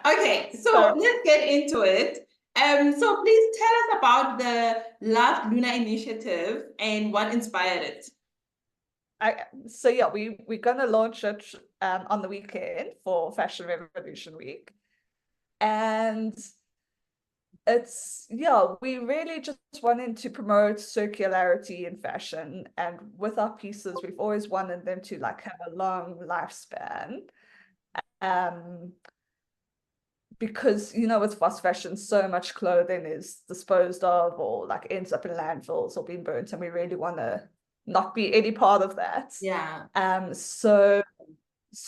Okay, so So let's get into it. So please tell us about the Love Lunar initiative and what inspired it. so yeah, we're gonna launch it on the weekend for Fashion Revolution Week. And it's yeah, we really just wanted to promote circularity in fashion. And with our pieces, we've always wanted them to like have a long lifespan. Um, because with fast fashion, so much clothing is disposed of or like ends up in landfills or being burnt, and we really want to not be any part of that. Yeah. So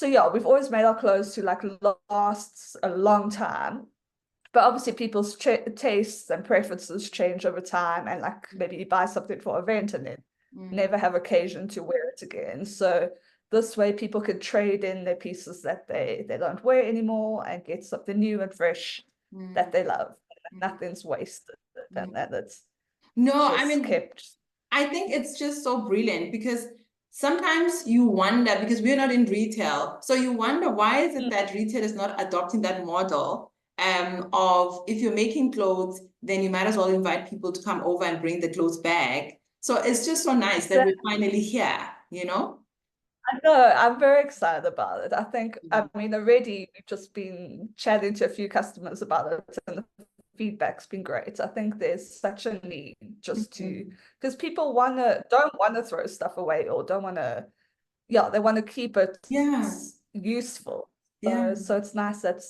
yeah, we've always made our clothes to like last a long time. But obviously people's tastes and preferences change over time, and like maybe you buy something for an event and then Mm, never have occasion to wear it again. So this way people can trade in their pieces that they don't wear anymore and get something new and fresh that mm, they love. mm, Nothing's wasted, and mm. that it's No, I just mean, kept. I think it's just so brilliant because sometimes you wonder, because we're not in retail, so you wonder why is it Mm. that retail is not adopting that model of if you're making clothes, then you might as well invite people to come over and bring the clothes back. So it's just so nice that we're finally here, you know? I know, I'm very excited about it. I Mhm. mean, already we've just been chatting to a few customers about it, and the feedback's been great. I think there's such a need just to, Mhm. because people don't want to throw stuff away or don't want to, yeah, they want to keep it Yeah, useful. yeah. So it's nice that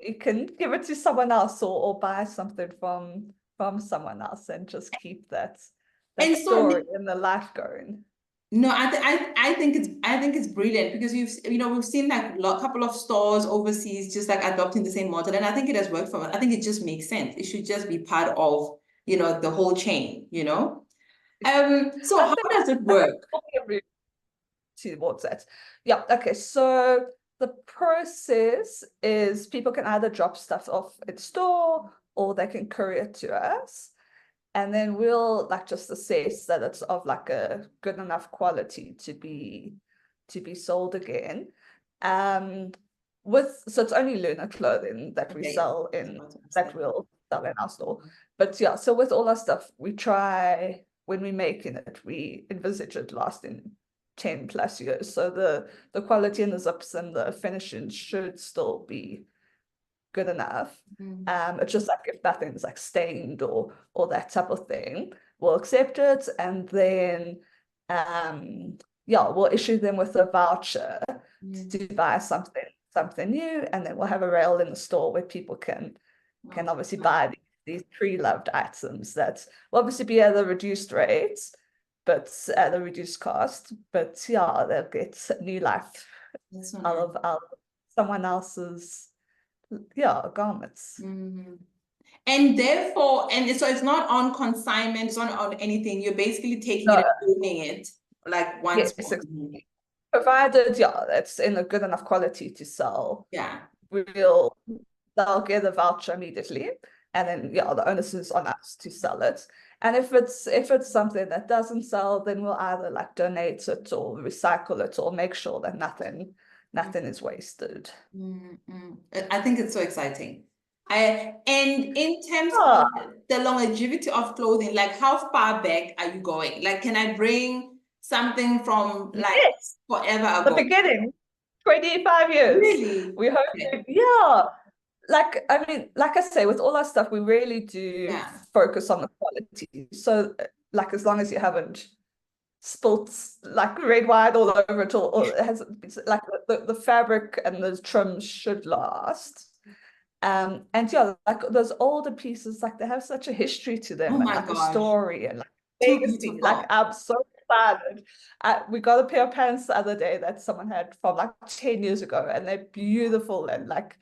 you can give it to someone else or buy something from someone else and just keep that And so story and the life going. no, I think it's brilliant because we've seen like a couple of stores overseas just like adopting the same model, and I think it has worked for us. I think it just makes sense. It should just be part of the whole chain, you know. So I how think does it I think work? probably towards that. Yeah, okay. So the process is people can either drop stuff off at store or they can courier it to us. And then we'll like just assess that it's of like a good enough quality to be sold again. Um so it's only Lunar clothing that we Okay, yeah, sell I was in about to ask that that. we'll sell in our store. But yeah, so with all our stuff, we try when we making it, we envisage it lasting 10 plus years. So the quality and the zips and the finishing should still be good enough. Mm. It's just like if nothing's like stained or that type of thing, we'll accept it, and then yeah, we'll issue them with a voucher to Mm. buy something new, and then we'll have a rail in the store where people can Wow. obviously buy these pre-loved items that will obviously be at a reduced rate, but at a reduced cost. But yeah, they'll get new life That's so out nice. of someone else's, yeah, garments. Mm. And therefore, and so it's not on consignment, it's not on anything. You're basically taking it No, and owning it like once. yes, exactly. Provided, yeah, it's in a good enough quality to sell, Yeah. we'll they'll get a voucher immediately, and then yeah, the onus is on us to sell it. And if it's something that doesn't sell, then we'll either like donate it or recycle it or make sure that nothing is wasted. Mm, I think it's so exciting. And in terms of Ah, the longevity of clothing, like how far back are you going? Like, can I bring something from like yes, forever the ago? beginning, 25 years. Really? We hope Okay. to, yeah. Like, I mean, like I say, with all our stuff, we really do Yeah. focus on the quality. So, like, as long as you haven't spilt like red wine all over it, or it has like the fabric and the trim should last. And yeah, like those older pieces, like they have such a history to Oh them and my like a gosh. story and like Too legacy. Like beautiful. I'm so excited. We got a pair of pants the other day that someone had from like 10 years ago, and they're beautiful and like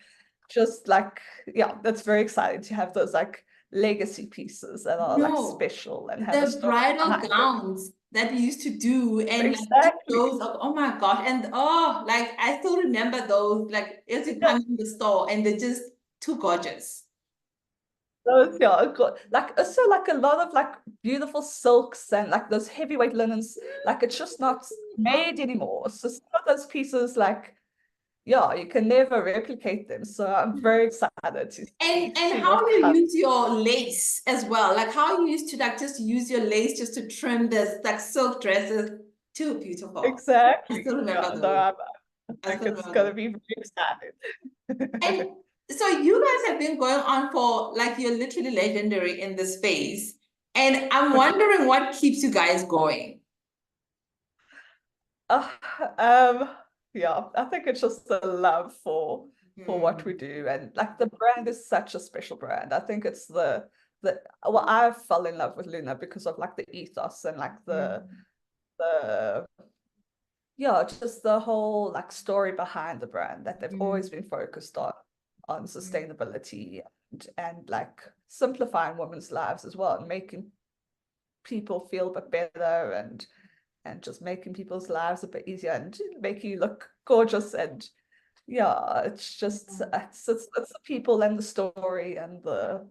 just like yeah, that's very exciting to have those like legacy pieces that are like No, special and have a the story bridal behind it. gowns that we used to do and like put Exactly. those up. Oh my gosh. And oh, like I still remember those, like as you Yeah, come in the store and they're just too gorgeous. those, yeah, like also like a lot of like beautiful silks and like those heavyweight linens, like it's just not made anymore. So some of those pieces like yeah, you can never replicate them. So I'm very excited to And see how what you comes. use your lace as well, like how you used to like just use your lace just to trim this like silk dresses, too beautiful. I Exactly. still remember Yeah, no, those. I I think still it's remember gonna those. be very exciting. And so you guys have been going on for like you're literally legendary in this space. And I'm wondering what keeps you guys going. Uh, um, yeah, I think it's just the love for what we Mm, do, and like the brand is such a special brand. I think it's the well, I fell in love with Luna because of like the ethos and like mm, the yeah, just the whole like story behind the brand that they've always mm, been focused on mm, sustainability and like simplifying women's lives as well, and making people feel a bit better and just making people's lives a bit easier and making you look gorgeous. And yeah, it's just mm, it's the people and the story and the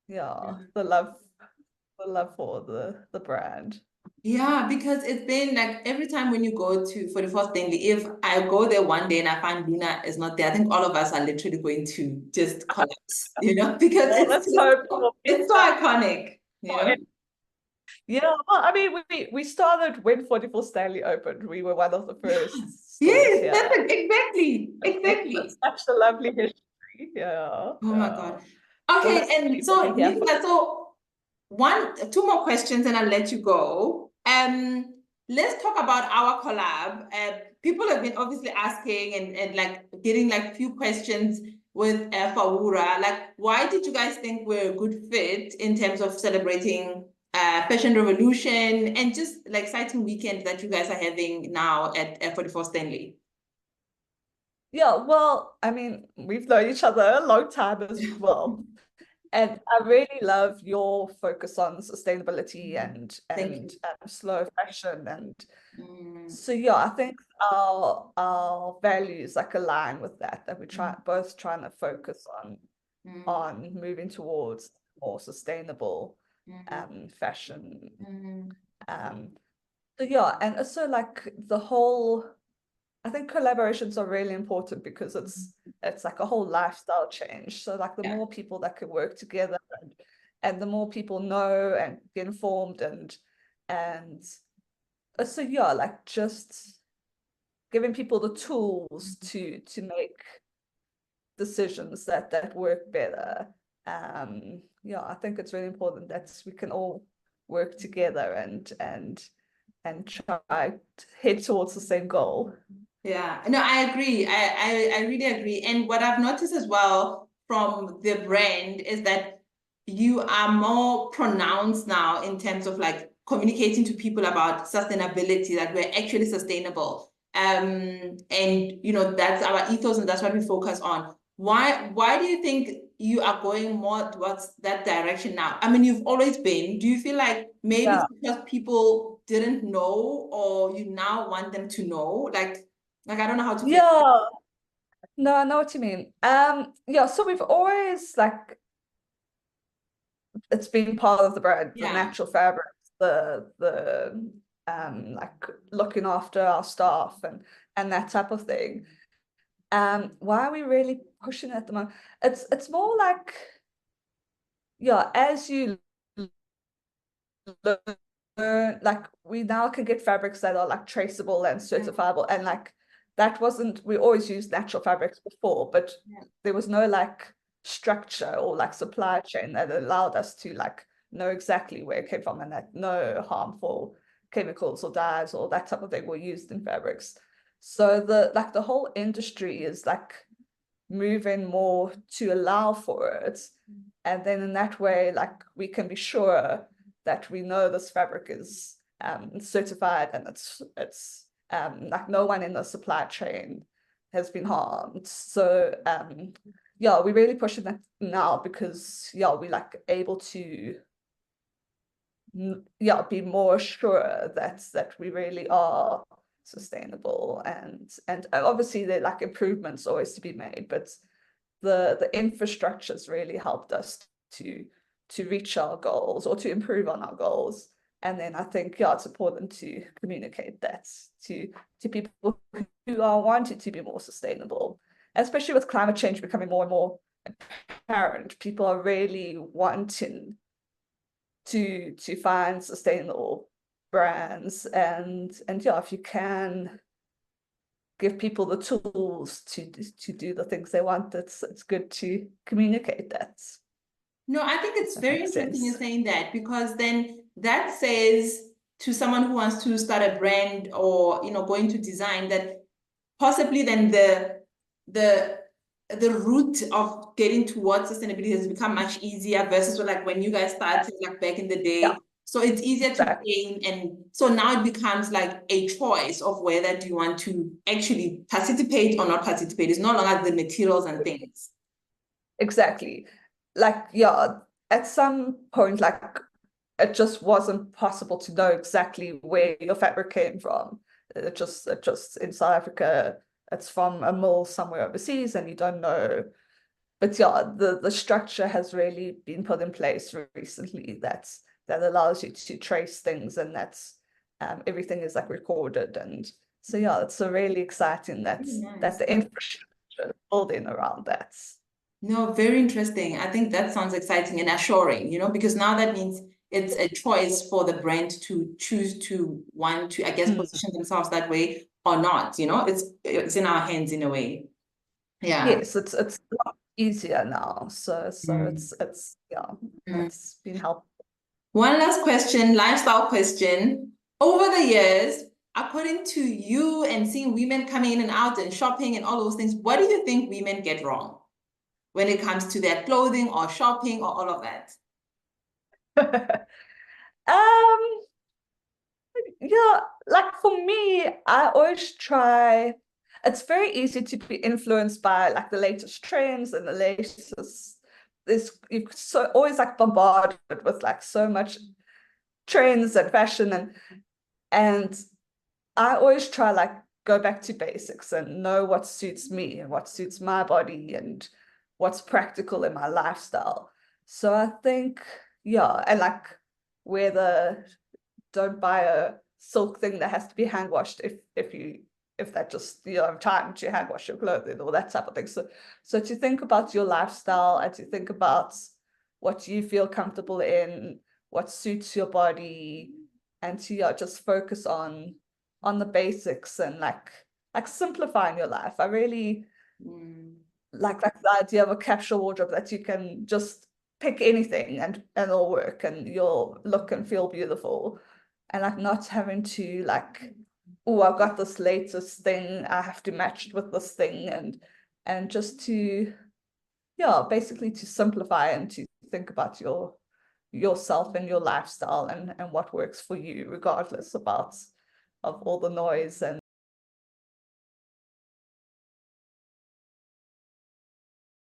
yeah, mm. the love for the brand. Yeah, because it's been like every time when you go to for the first thing, if I go there one day and I find Luna is not there, I think all of us are literally going to just collapse, because Well, let's hope for it's so iconic, you know? yeah, well, I mean, we started when 44 Stanley opened. We were one of the first stores Yes, here. exactly, It's exactly. such a lovely history. Yeah, Oh my yeah. God. We'll Okay, and actually be so here for. Nicola, so two more questions and I'll let you go. Let's talk about our collab. People have been obviously asking and like getting like few questions with Fouura. Like, why did you guys think we're a good fit in terms of celebrating Fashion Revolution and just like exciting weekend that you guys are having now at 44 Stanley? Yeah, well, I mean, we've known each other a long time as well. And I really love your focus on sustainability Thank and you. slow fashion. And Mm, so yeah, I think our values like align with that, that we mm, both trying to focus mm, on moving towards more sustainable mm, fashion. mm, Um so yeah, and also like the whole I think collaborations are really important because it's like a whole lifestyle change. So like the yeah. more people that can work together and the more people know and get informed and so yeah, like just giving people the tools to make decisions that work better. Yeah, I think it's really important that we can all work together and try to head towards the same goal. Yeah, no, I agree. I really agree. And what I've noticed as well from the brand is that you are more pronounced now in terms of like communicating to people about sustainability, that we're actually sustainable. And that's our ethos and that's what we focus on. Why do you think you are going more towards that direction now? I mean, you've always been. Do you feel like maybe Yeah. it's because people didn't know or you now want them to know? Like I don't know how to phrase. Yeah, no, I know what you mean. Yeah, so we've always like it's been part of the brand, the Yeah. natural fabrics, the like looking after our staff and that type of thing. Why are we really pushing it at the moment? It's more like yeah, as you learn, like we now can get fabrics that are like traceable and certifiable, and like that wasn't we always used natural fabrics before, but Yeah. there was no like structure or like supply chain that allowed us to like know exactly where it came from and that no harmful chemicals or dyes or that type of thing were used in fabrics. So the whole industry is like moving more to allow for it. And then in that way, like we can be sure that we know this fabric is certified and it's like no one in the supply chain has been harmed. So yeah, we're really pushing that now because yeah, we like able to yeah, be more sure that we really are sustainable and obviously there like improvements always to be made, but the infrastructure's really helped us to reach our goals or to improve on our goals. And then I think, yeah, it's important to communicate that to people who are wanting to be more sustainable, especially with climate change becoming more and more apparent. People are really wanting to find sustainable brands, and yeah, if you can give people the tools to do the things they want, it's good to communicate that. No, I think it's That very makes interesting you're sense. saying that, because then that says to someone who wants to start a brand or, go into design, that possibly then the the route of getting towards sustainability has become much easier versus like when you guys started like back in the Yeah, day. So it's easier to exactly. gain, and so now it becomes like a choice of whether do you want to actually participate or not participate. It's no longer the materials and things. Exactly. Like, yeah, at some point, like it just wasn't possible to know exactly where your fabric came from. It just in South Africa, it's from a mill somewhere overseas, and you don't know. But yeah, the structure has really been put in place recently that allows you to trace things, and that's everything is like recorded. And so yeah, it's a really exciting Very that nice. the infrastructure building around that. No, very interesting. I think that sounds exciting and assuring, because now that means it's a choice for the brand to choose to want to, I guess, Mm. position themselves that way or not, it's in our hands in a way. Yeah. Yes, it's a lot easier now. So Mm. it's yeah, Mm. it's been helpful. One last question, lifestyle question. Over the years, according to you and seeing women coming in and out and shopping and all those things, what do you think women get wrong when it comes to their clothing or shopping or all of that? Um, yeah, like for me, I always try. It's very easy to be influenced by like the latest trends and the latest. This you so always like bombarded with like so much trends and fashion, and I always try like go back to basics and know what suits me and what suits my body and what's practical in my lifestyle. So I think, yeah, and like whether don't buy a silk thing that has to be hand washed if that just you don't have time to hand wash your clothing or that type of thing. So to think about your lifestyle and to think about what you feel comfortable in, what suits your body, and to yeah, just focus on the basics and like simplifying your life. I really Mm. like the idea of a capsule wardrobe that you can just pick anything and it'll work and you'll look and feel beautiful, and like not having to like, oh, I've got this latest thing, I have to match it with this thing, and just to yeah, basically to simplify and to think about yourself and your lifestyle and what works for you regardless about of all the noise and